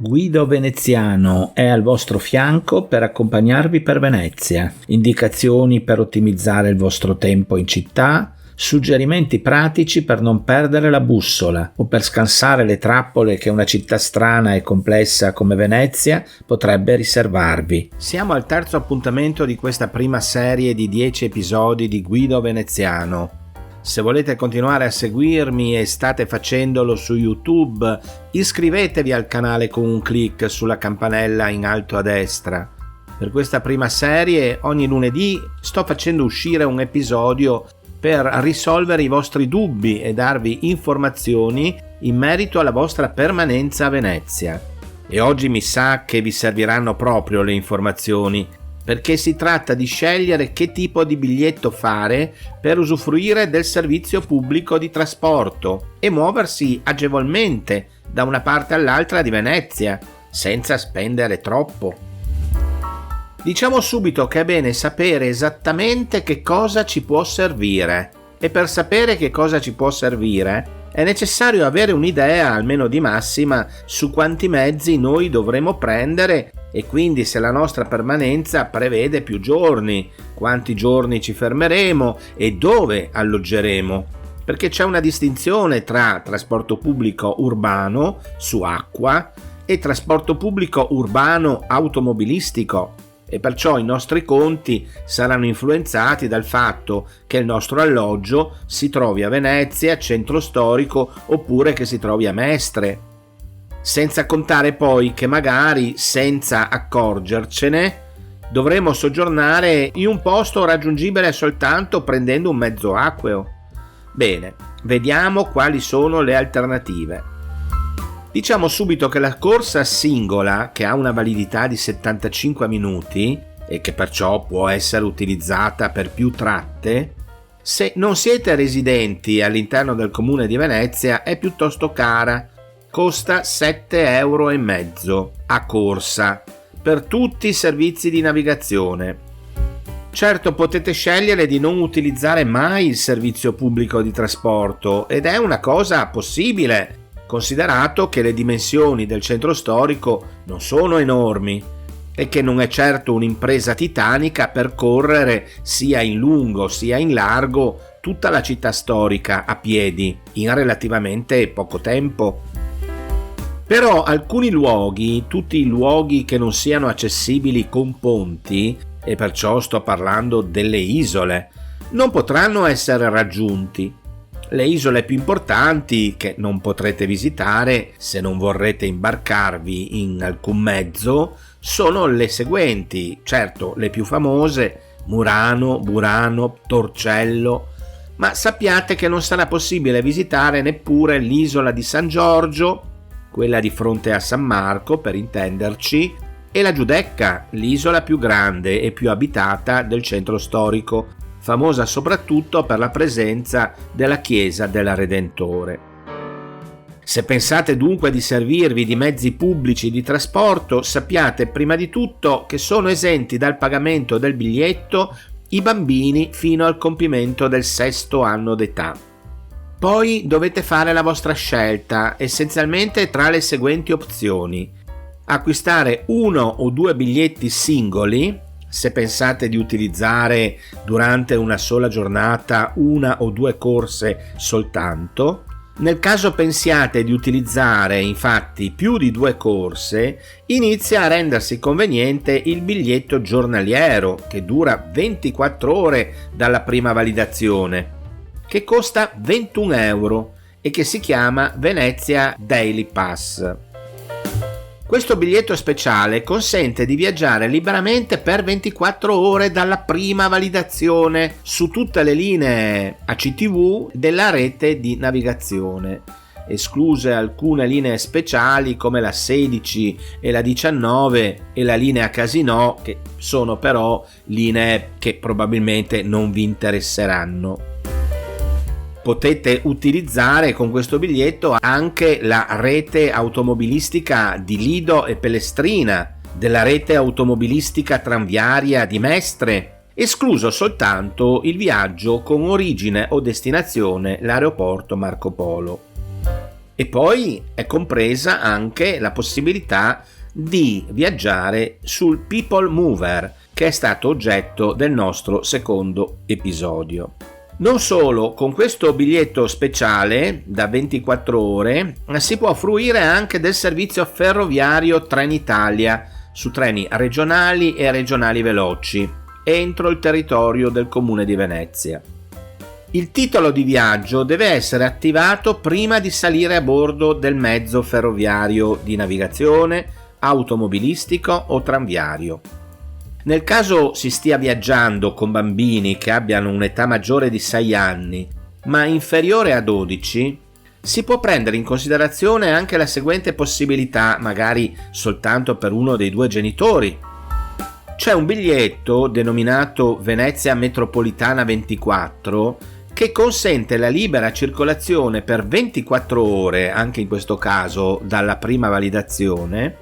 Guido Veneziano è al vostro fianco per accompagnarvi per Venezia. Indicazioni per ottimizzare il vostro tempo in città, suggerimenti pratici per non perdere la bussola o per scansare le trappole che una città strana e complessa come Venezia potrebbe riservarvi. Siamo al terzo appuntamento di questa prima serie di 10 episodi di Guido Veneziano. Se volete continuare a seguirmi e state facendolo su YouTube, iscrivetevi al canale con un clic sulla campanella in alto a destra. Per questa prima serie, ogni lunedì sto facendo uscire un episodio per risolvere i vostri dubbi e darvi informazioni in merito alla vostra permanenza a Venezia. E oggi mi sa che vi serviranno proprio le informazioni, perché si tratta di scegliere che tipo di biglietto fare per usufruire del servizio pubblico di trasporto e muoversi agevolmente da una parte all'altra di Venezia, senza spendere troppo. Diciamo subito che è bene sapere esattamente che cosa ci può servire, e per sapere che cosa ci può servire è necessario avere un'idea almeno di massima su quanti mezzi noi dovremo prendere e quindi se la nostra permanenza prevede più giorni, quanti giorni ci fermeremo e dove alloggeremo, perché c'è una distinzione tra trasporto pubblico urbano su acqua e trasporto pubblico urbano automobilistico, e perciò i nostri conti saranno influenzati dal fatto che il nostro alloggio si trovi a Venezia, centro storico, oppure che si trovi a Mestre. Senza contare poi che magari, senza accorgercene, dovremo soggiornare in un posto raggiungibile soltanto prendendo un mezzo acqueo. Bene, vediamo quali sono le alternative. Diciamo subito che la corsa singola, che ha una validità di 75 minuti e che perciò può essere utilizzata per più tratte, se non siete residenti all'interno del comune di Venezia è piuttosto cara. Costa 7,5 € a corsa per tutti i servizi di navigazione. Certo, potete scegliere di non utilizzare mai il servizio pubblico di trasporto ed è una cosa possibile, considerato che le dimensioni del centro storico non sono enormi e che non è certo un'impresa titanica percorrere sia in lungo sia in largo tutta la città storica a piedi in relativamente poco tempo. Però alcuni luoghi, tutti i luoghi che non siano accessibili con ponti, e perciò sto parlando delle isole, non potranno essere raggiunti. Le isole più importanti che non potrete visitare se non vorrete imbarcarvi in alcun mezzo sono le seguenti, certo le più famose, Murano, Burano, Torcello, ma sappiate che non sarà possibile visitare neppure l'isola di San Giorgio, quella di fronte a San Marco per intenderci, e la Giudecca, l'isola più grande e più abitata del centro storico, famosa soprattutto per la presenza della chiesa della Redentore. Se pensate dunque di servirvi di mezzi pubblici di trasporto, sappiate prima di tutto che sono esenti dal pagamento del biglietto i bambini fino al compimento del 6° anno d'età. Poi dovete fare la vostra scelta, essenzialmente tra le seguenti opzioni: acquistare 1 o 2 biglietti singoli, se pensate di utilizzare durante una sola giornata 1 o 2 corse soltanto. Nel caso pensiate di utilizzare infatti più di 2 corse, inizia a rendersi conveniente il biglietto giornaliero, che dura 24 ore dalla prima validazione, che costa 21 € e che si chiama Venezia Daily Pass. Questo biglietto speciale consente di viaggiare liberamente per 24 ore dalla prima validazione su tutte le linee ACTV della rete di navigazione, escluse alcune linee speciali come la 16 e la 19 e la linea Casinò, che sono però linee che probabilmente non vi interesseranno. Potete utilizzare con questo biglietto anche la rete automobilistica di Lido e Pellestrina, della rete automobilistica tranviaria di Mestre, escluso soltanto il viaggio con origine o destinazione l'aeroporto Marco Polo. E poi è compresa anche la possibilità di viaggiare sul People Mover, che è stato oggetto del nostro secondo episodio. Non solo, con questo biglietto speciale da 24 ore si può fruire anche del servizio ferroviario Trenitalia su treni regionali e regionali veloci entro il territorio del comune di Venezia. Il titolo di viaggio deve essere attivato prima di salire a bordo del mezzo ferroviario di navigazione, automobilistico o tranviario. Nel caso si stia viaggiando con bambini che abbiano un'età maggiore di 6 anni, ma inferiore a 12, si può prendere in considerazione anche la seguente possibilità, magari soltanto per uno dei due genitori. C'è un biglietto denominato Venezia Metropolitana 24 che consente la libera circolazione per 24 ore, anche in questo caso dalla prima validazione,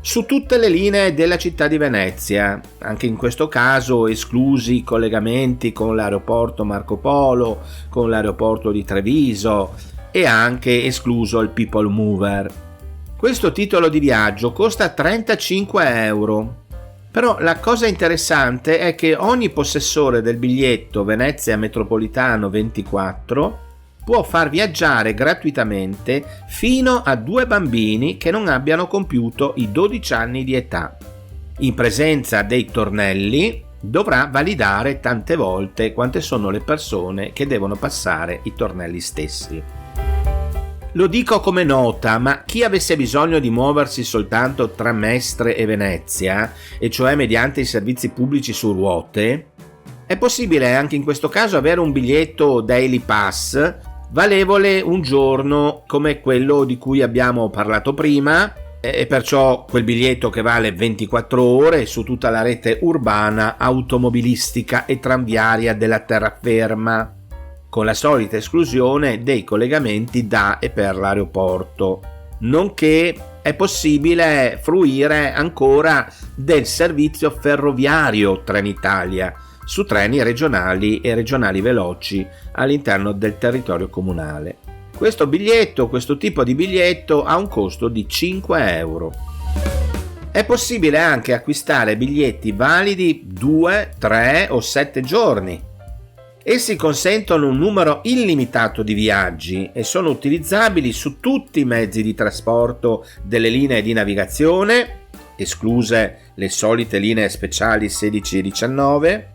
su tutte le linee della città di Venezia, anche in questo caso esclusi i collegamenti con l'aeroporto Marco Polo, con l'aeroporto di Treviso e anche escluso il People Mover. Questo titolo di viaggio costa 35 euro. Però la cosa interessante è che ogni possessore del biglietto Venezia Metropolitano 24 può far viaggiare gratuitamente fino a 2 bambini che non abbiano compiuto i 12 anni di età. In presenza dei tornelli dovrà validare tante volte quante sono le persone che devono passare i tornelli stessi. Lo dico come nota, ma chi avesse bisogno di muoversi soltanto tra Mestre e Venezia, e cioè mediante i servizi pubblici su ruote, è possibile anche in questo caso avere un biglietto Daily Pass valevole un giorno come quello di cui abbiamo parlato prima, e perciò quel biglietto che vale 24 ore su tutta la rete urbana, automobilistica e tranviaria della terraferma, con la solita esclusione dei collegamenti da e per l'aeroporto, nonché è possibile fruire ancora del servizio ferroviario Trenitalia su treni regionali e regionali veloci all'interno del territorio comunale. Questo tipo di biglietto ha un costo di 5 euro. È possibile anche acquistare biglietti validi 2, 3 o 7 giorni. Essi consentono un numero illimitato di viaggi e sono utilizzabili su tutti i mezzi di trasporto delle linee di navigazione, escluse le solite linee speciali 16 e 19.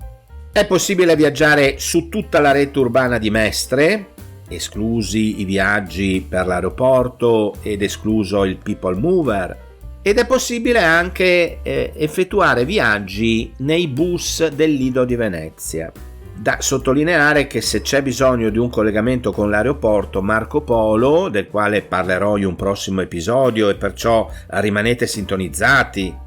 È possibile viaggiare su tutta la rete urbana di Mestre, esclusi i viaggi per l'aeroporto ed escluso il People Mover, ed è possibile anche effettuare viaggi nei bus del Lido di Venezia. Da sottolineare che se c'è bisogno di un collegamento con l'aeroporto Marco Polo, del quale parlerò in un prossimo episodio e perciò rimanete sintonizzati,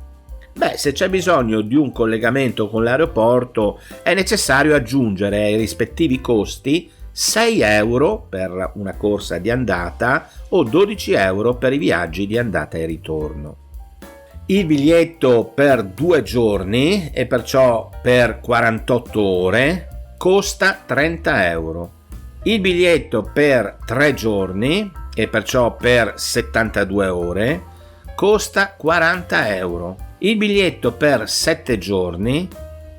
se c'è bisogno di un collegamento con l'aeroporto è necessario aggiungere ai rispettivi costi 6 euro per una corsa di andata o 12 euro per i viaggi di andata e ritorno. Il biglietto per 2 giorni e perciò per 48 ore costa 30 euro. Il biglietto per 3 giorni e perciò per 72 ore costa 40 euro. Il biglietto per 7 giorni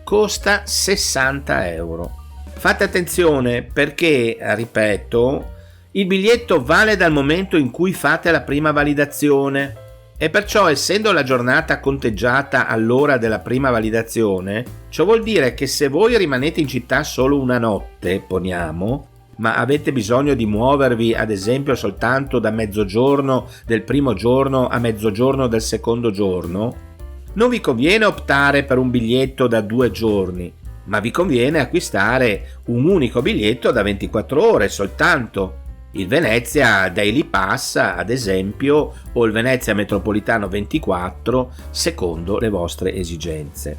costa 60 euro. Fate attenzione perché, ripeto, il biglietto vale dal momento in cui fate la prima validazione e perciò, essendo la giornata conteggiata all'ora della prima validazione, ciò vuol dire che se voi rimanete in città solo una notte, poniamo, ma avete bisogno di muovervi ad esempio soltanto da mezzogiorno del primo giorno a mezzogiorno del secondo giorno, non vi conviene optare per un biglietto da 2 giorni, ma vi conviene acquistare un unico biglietto da 24 ore soltanto, il Venezia Daily Pass ad esempio o il Venezia Metropolitano 24 secondo le vostre esigenze.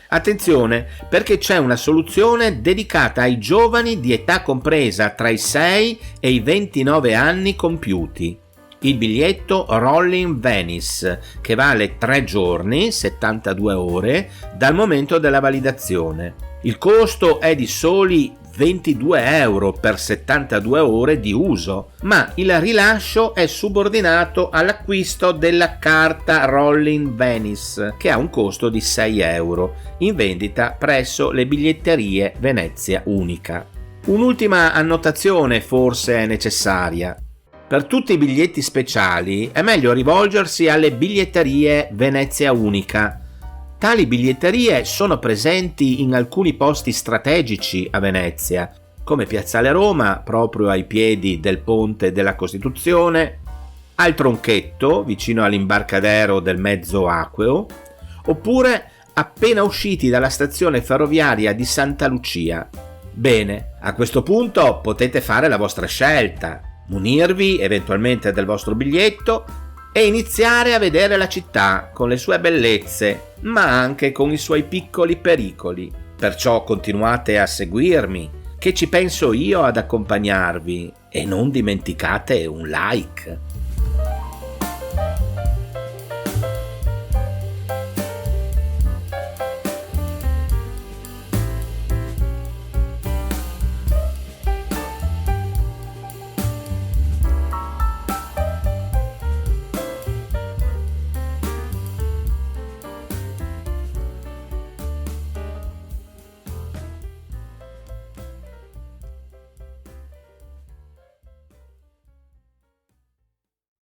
Attenzione, perché c'è una soluzione dedicata ai giovani di età compresa tra i 6 e i 29 anni compiuti. Il biglietto Rolling Venice, che vale 3 giorni, 72 ore, dal momento della validazione. Il costo è di soli €22 per 72 ore di uso, ma il rilascio è subordinato all'acquisto della carta Rolling Venice, che ha un costo di €6, in vendita presso le biglietterie Venezia Unica. Un'ultima annotazione forse è necessaria. Per tutti i biglietti speciali è meglio rivolgersi alle biglietterie Venezia Unica. Tali biglietterie sono presenti in alcuni posti strategici a Venezia, come Piazzale Roma, proprio ai piedi del Ponte della Costituzione, al Tronchetto, vicino all'imbarcadero del Mezzo Acqueo, oppure appena usciti dalla stazione ferroviaria di Santa Lucia. Bene, a questo punto potete fare la vostra scelta, munirvi eventualmente del vostro biglietto e iniziare a vedere la città con le sue bellezze, ma anche con i suoi piccoli pericoli. Perciò continuate a seguirmi, che ci penso io ad accompagnarvi, e non dimenticate un like.